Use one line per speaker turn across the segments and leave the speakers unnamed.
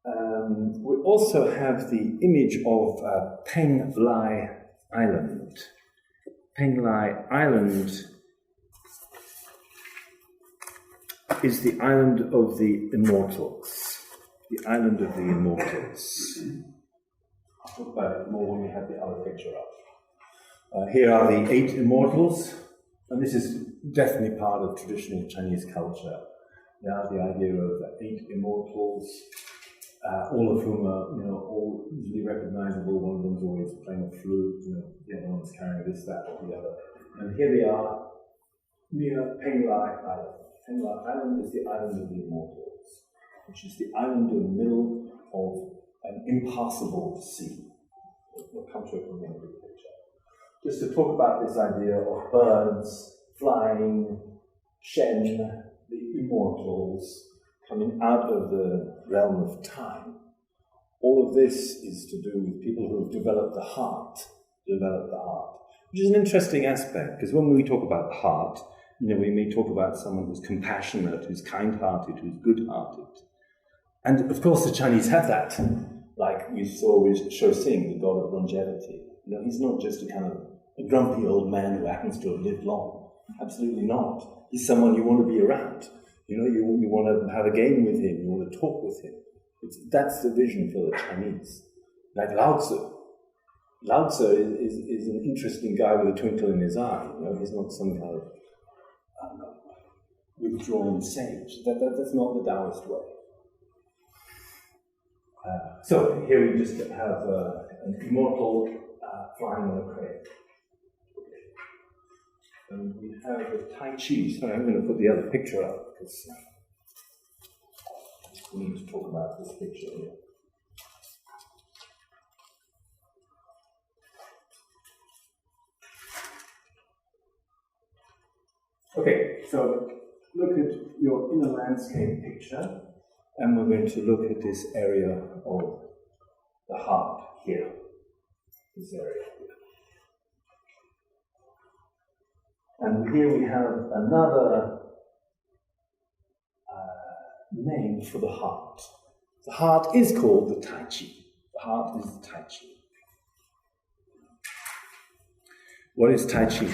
We also have the image of Peng Lai Island. Peng Lai Island is the island of the Immortals. The island of the Immortals. I'll talk about it more when we have the other picture up. Here are the 8 Immortals, and this is definitely part of traditional Chinese culture. Yeah, the idea of the 8 Immortals, all of whom are, all easily recognizable. One of them's always playing a flute, the other one's carrying this, that, or the other. And here they are near Peng Lai Island. Peng Lai Island is the island of the Immortals, which is the island in the middle of an impassable sea. We'll come to it when we have a big picture. Just to talk about this idea of birds flying, Shen, the Immortals, coming out of the realm of time. All of this is to do with people who have developed the heart, which is an interesting aspect, because when we talk about the heart, we may talk about someone who's compassionate, who's kind-hearted, who's good-hearted. And of course the Chinese have that, like we saw with Shao Yin, the god of longevity. He's not just a grumpy old man who happens to have lived long. Absolutely not. He's someone you want to be around. You want to have a game with him, you want to talk with him. That's the vision for the Chinese. Like Lao Tzu. Lao Tzu is an interesting guy with a twinkle in his eye. He's not some kind of withdrawn sage. That's not the Daoist way. So here we just have an immortal flying on a crane. And we have the Tai Chi. Sorry, I'm going to put the other picture up because we need to talk about this picture here. Okay, so look at your inner landscape picture, and we're going to look at this area of the heart here. This area here. And here we have another name for the heart. The heart is called the Tai Chi. The heart is the Tai Chi. What is Tai Chi?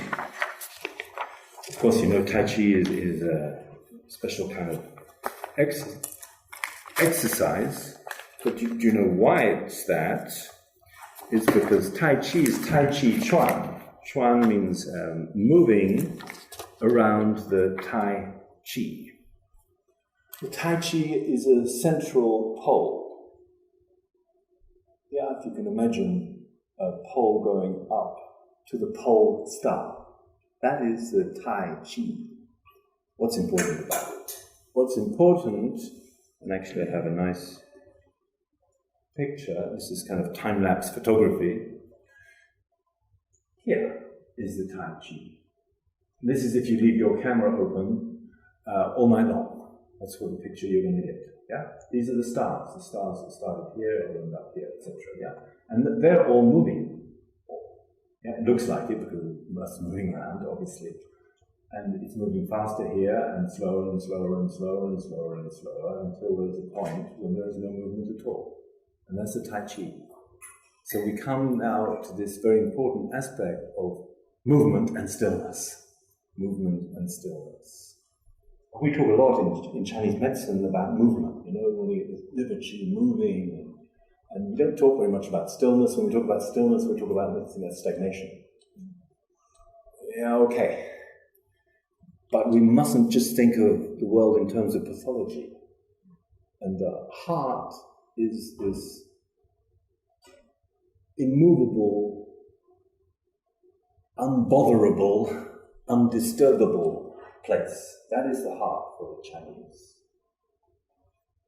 Of course, Tai Chi is a special kind of exercise. But do you know why it's that? It's because Tai Chi is Tai Chi Chuan. Chuan means moving around the Tai Chi. The Tai Chi is a central pole. Yeah, if you can imagine a pole going up to the pole star. That is the Tai Chi. What's important about it? What's important, and actually I have a nice picture. This is kind of time-lapse photography. Here is the Tai Chi. This is if you leave your camera open all night long. That's what the picture you're going to get. Yeah, these are the stars that started here or end up here, etc. Yeah, and they're all moving. Yeah, it looks like it because it's moving around, obviously, and it's moving faster here and slower and slower and slower and slower and slower until there's a point when there is no movement at all, and that's the Tai Chi. So we come now to this very important aspect of movement and stillness. Movement and stillness. We talk a lot in Chinese medicine about movement, when we get this liver qi moving, and we don't talk very much about stillness. When we talk about stillness, we talk about stagnation. Yeah, okay. But we mustn't just think of the world in terms of pathology. And the heart is this immovable, unbotherable, undisturbable place. That is the heart for the Chinese.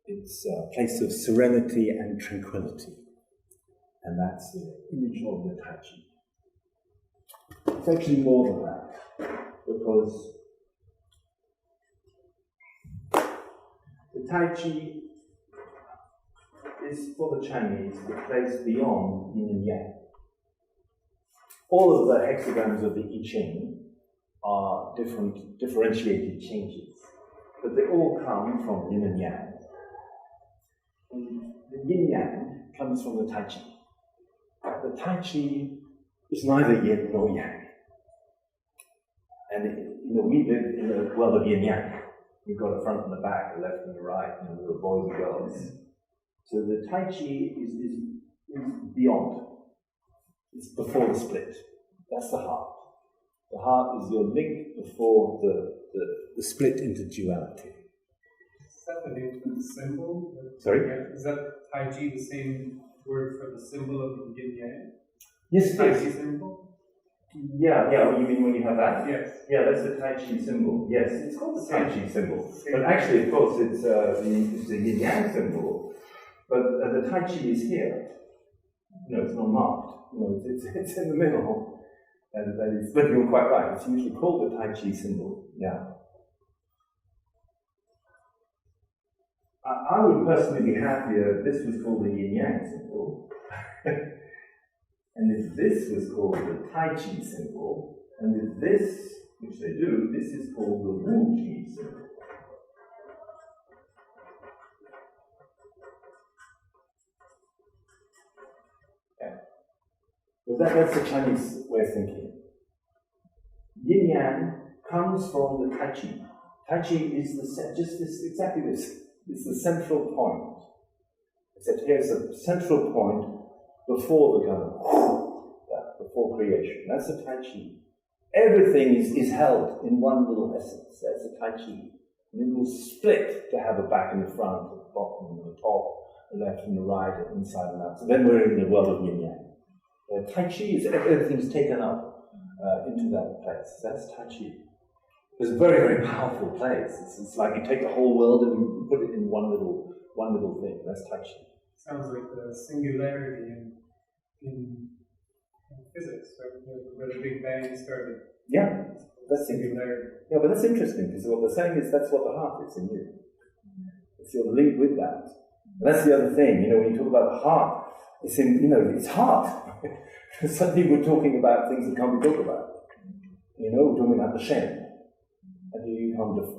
It's a place of serenity and tranquility. And that's the image of the Tai Chi. It's actually more than that, because the Tai Chi is, for the Chinese, the place beyond yin and yang. All of the hexagrams of the I Ching are different differentiated changes, but they all come from yin and yang. And the The yin-yang comes from the Tai Chi. The Tai Chi is neither yin nor yang. And we live in a world of yin-yang. We've got a front and a back, a left and a right, the boys and girls. So the Tai Chi is beyond. It's before the split. That's the heart. The heart is your link before the split into duality.
Is that the name for the symbol?
Sorry?
Is that Tai Chi the same word for the symbol of the yin yang?
Yes,
Tai
yes.
Chi symbol?
Yeah, you mean when you have that?
Yes.
Yeah, that's the Tai Chi symbol. Yes, it's called the Tai Chi symbol. But actually, of course, it's the yin-yang symbol. But the Tai Chi is here. No, it's not marked. It's in the middle. But you're quite right. It's usually called the Tai Chi symbol. Yeah. I would personally be happier if this was called the yin-yang symbol. And if this was called the Tai Chi symbol, and if this, which they do, this is called the Wu Chi symbol. Yeah. Well, that's the Chinese way of thinking. Yin-yang comes from the Tai Chi. Tai Chi is exactly this. It's the central point. Except here's a central point before the gun, before creation. That's the Tai Chi. Everything is held in one little essence. That's the Tai Chi. And it will split to have a back and a front, a bottom and a top, a left and a right, an inside and out. So then we're in the world of yin yang. Tai Chi is everything's taken up into that place. That's Tai Chi. It's a very, very powerful place. It's like you take the whole world and you put it in one little thing. That's Tai Chi.
Sounds like the singularity in physics, right? Where the Big Bang started.
Yeah, that's
singularity.
Yeah, but that's interesting because what they're saying is that's what the heart is in you. It's your link with that. And that's the other thing. When you talk about the heart, it's it's heart. Suddenly we're talking about things that can't be talked about. We're talking about the Shen. And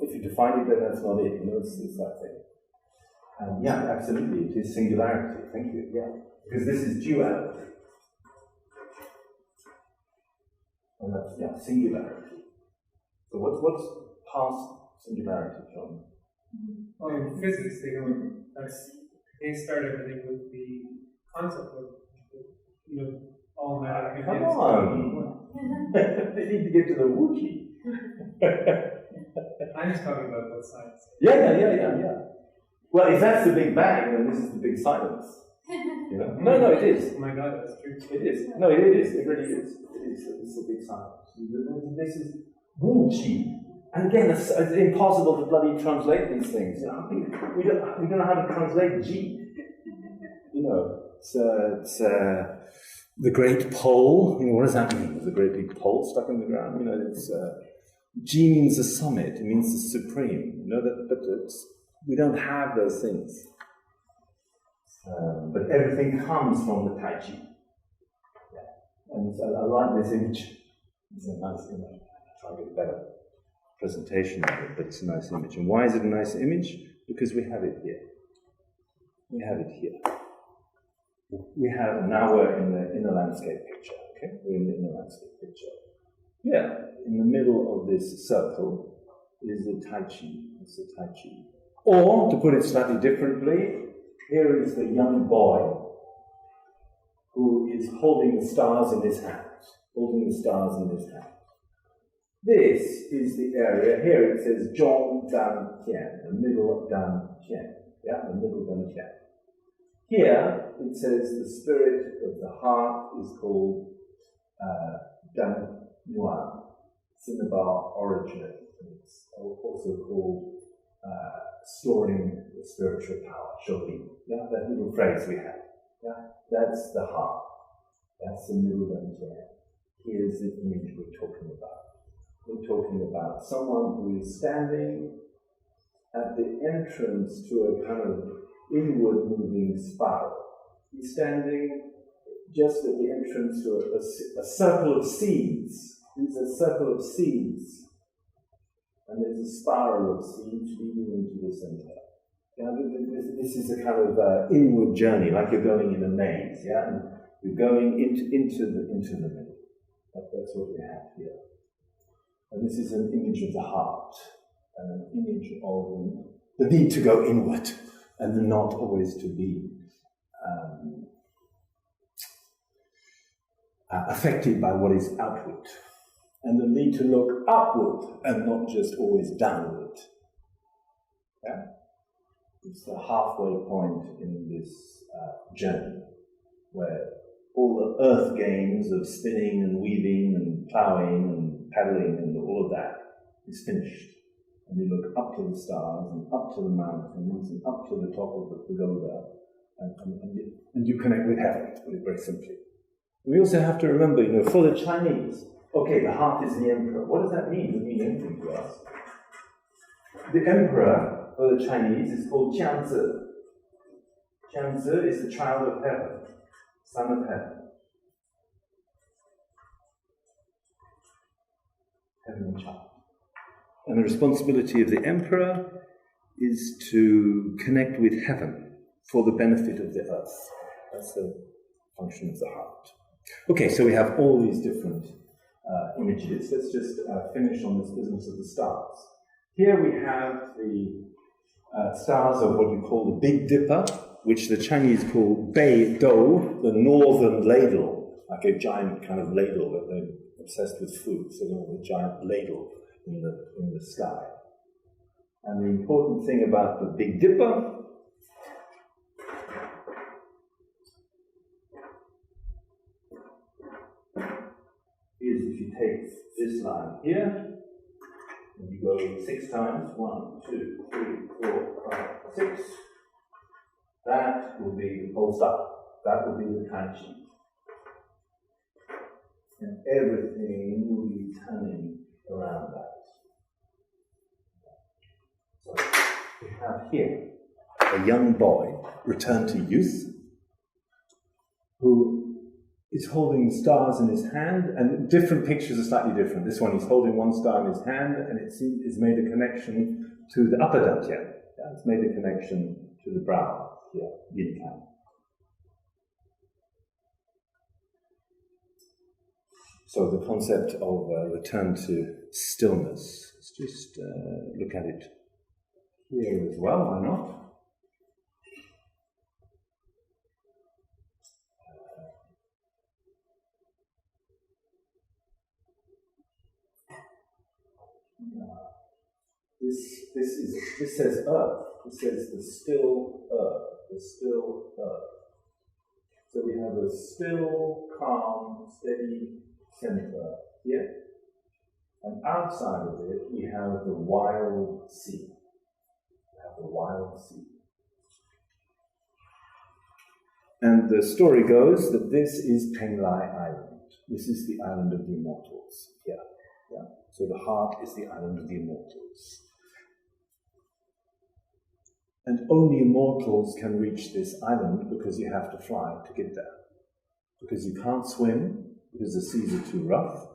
if you define it, then that's not it. It's that thing. Yeah, absolutely. It is singularity. Thank you. Yeah, because this is duality. And that's singularity. So what's past singularity, John?
Well, in physics, they start everything with the concept of all matter.
Come on. They need to get to the Wookiee.
I'm just talking about what science.
Yeah. Well, if that's the Big Bang, then this is the big silence. No, it is.
Oh my God, that's true.
It is. No, it is. It really is. It's a big silence. This is Wu Qi. And again, it's impossible to bloody translate these things. We don't know how to translate G. It's the great pole. What does that mean? There's a great big pole stuck in the ground. G means the summit. It means the supreme. We don't have those things. But everything comes from the Tai Chi. Yeah. And I like this image. It's a nice image. I'll try to get a better presentation of it, but it's a nice image. And why is it a nice image? Because we have it here. We have it here. Now we're in the landscape picture. Okay? We're in the landscape picture. Yeah, in the middle of this circle is the Tai Chi. It's the Tai Chi. Or, to put it slightly differently, here is the young boy who is holding the stars in his hand. This is the area. Here it says Zhong Dan Tian, the middle Dan Tian. Yeah, the middle Dan Tian. Here it says the spirit of the heart is called Dan Yuan. Cinnabar origin. It's also called storing the spiritual power, Shao Yin. Yeah, that little phrase we have. Yeah, that's the heart. That's the middle Dan Tian. Here's the image we're talking about. We're talking about someone who is standing at the entrance to a kind of inward moving spiral. He's standing just at the entrance to a circle of seeds. There's a circle of seeds. And there's a spiral of seeds leading into the center. Yeah, this is a kind of inward journey, like you're going in a maze, yeah, and you're going into the middle. That's what we have here. And this is an image of the heart, and an image of the need to go inward, and not always to be affected by what is outward, and the need to look upward and not just always downward. Yeah? It's the halfway point in this journey, where all the earth games of spinning and weaving and ploughing and paddling and all of that is finished. And you look up to the stars and up to the mountains and up to the top of the pagoda, and you connect with heaven, to put it very simply. We also have to remember, for the Chinese, okay, the heart is the emperor. What does that mean? It doesn't mean anything to us. The emperor for the Chinese is called Jiangzi. Jiangzi is the child of heaven, son of heaven. Heavenly child. And the responsibility of the emperor is to connect with heaven for the benefit of the earth. That's the function of the heart. Okay, so we have all these different images. Let's just finish on this business of the stars. Here we have the stars of what you call the Big Dipper, which the Chinese call Bei Dou, the northern ladle, like a giant kind of ladle that they're obsessed with food, so a giant ladle in the sky. And the important thing about the Big Dipper is if you take this line here, and you go 6 times, 1, 2, 3, 4, 5, 6, that will be the full stop. That will be the Tai Chi. And everything will be turning around that. So we have here a young boy returned to youth who is holding stars in his hand, and different pictures are slightly different. This one, he's holding one star in his hand, and it's made a connection to the upper dantian. Yeah, it's made a connection to the brow here, yin yang. So the concept of return to stillness. Let's just look at it here as well. Why not? This says earth. This says the still earth. The still earth. So we have a still, calm, steady center here. And outside of it, we have the wild sea. We have the wild sea. And the story goes that this is Penglai Island. This is the island of the Immortals. Yeah. So the heart is the island of the Immortals. And only immortals can reach this island because you have to fly to get there. Because you can't swim, because the seas are too rough,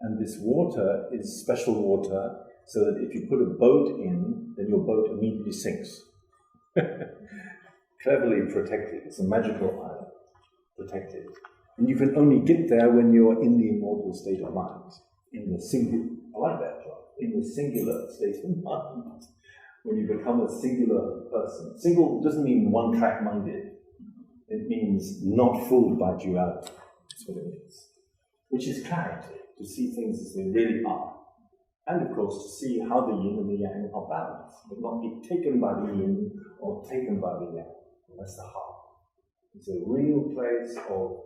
and this water is special water, so that if you put a boat in, then your boat immediately sinks. Cleverly protected. It's a magical island, protected. And you can only get there when you're in the immortal state of mind. In the singular, I like that job, in the singular state of mind. When you become a singular person. Single doesn't mean one-track minded. It means not fooled by duality. That's what it means. Which is clarity, to see things as they really are. And of course, to see how the yin and the yang are balanced, but not be taken by the yin or taken by the yang. That's the heart. It's a real place of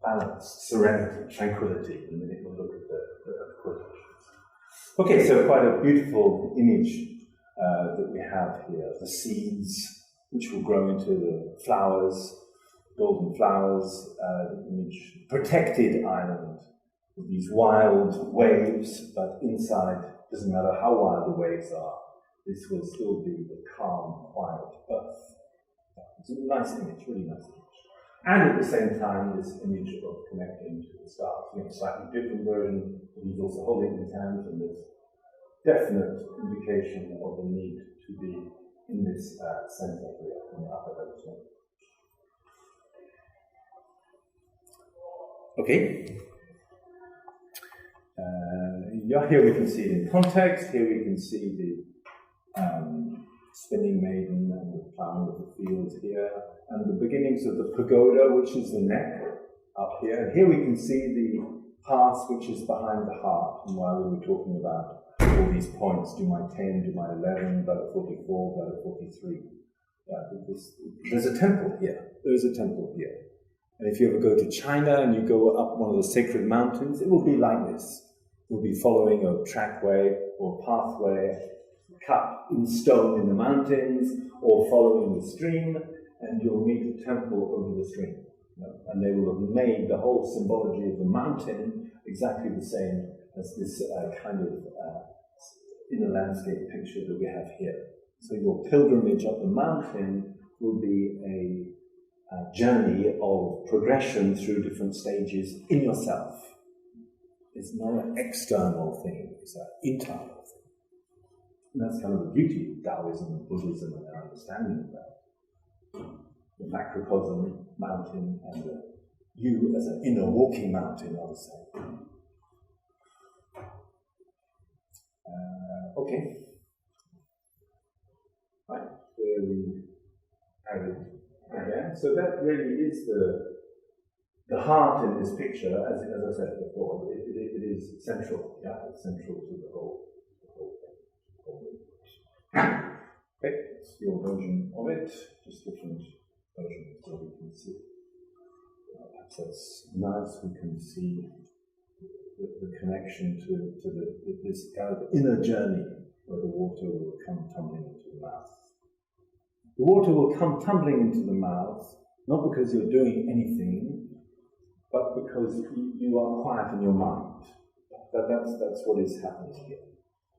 balance, serenity, tranquility. In a minute we'll look at the quotations. Okay, so quite a beautiful image that we have here. The seeds, which will grow into the flowers, golden flowers, the image, protected island, with these wild waves, but inside, doesn't matter how wild the waves are, this will still be the calm, quiet earth. It's a nice image, really nice image. And at the same time, this image of connecting to the stars. We have a slightly different version, but he's also holding his hands, and there's definite indication of the need to be in this center here, in the upper right chain. Okay. Here we can see it in context. Here we can see the spinning maiden and the plowing of the fields here, and the beginnings of the pagoda, which is the neck up here. And here we can see the path which is behind the heart. And while we were talking about all these points, do my 10, do my 11, bladder 44, bladder 43. There's a temple here. There is a temple here. And if you ever go to China and you go up one of the sacred mountains, it will be like this. You'll be following a trackway or pathway cut in stone in the mountains, or following the stream, and you'll meet a temple over the stream. And they will have made the whole symbology of the mountain exactly the same as this kind of inner landscape picture that we have here. So your pilgrimage up the mountain will be a journey of progression through different stages in yourself. It's not an external thing, it's an internal thing. And that's kind of the beauty of Daoism and Buddhism and their understanding of that. The macrocosm mountain and the you as an inner walking mountain, I would say. Okay. Right, where we added again. So that really is the heart in this picture, as I said before. It is central. Yeah, it's central to the whole thing. Okay, it's your version of it, just different versions so we can see. Perhaps that's nice. We can see the connection to this kind of inner journey where the water will come tumbling into the mouth. The water will come tumbling into the mouth, not because you're doing anything, but because you are quiet in your mind. That's what is happening here.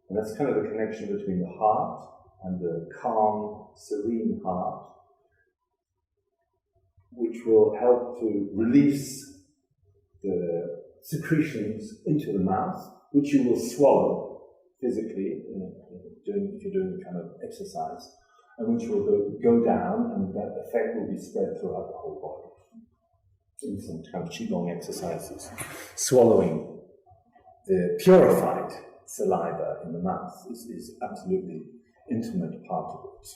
And that's kind of the connection between the heart and the calm, serene heart, which will help to release the secretions into the mouth, which you will swallow physically if you're doing a kind of exercise, and which will go down, and that effect will be spread throughout the whole body. In some kind of qigong exercises, swallowing the purified saliva in the mouth is absolutely intimate part of it.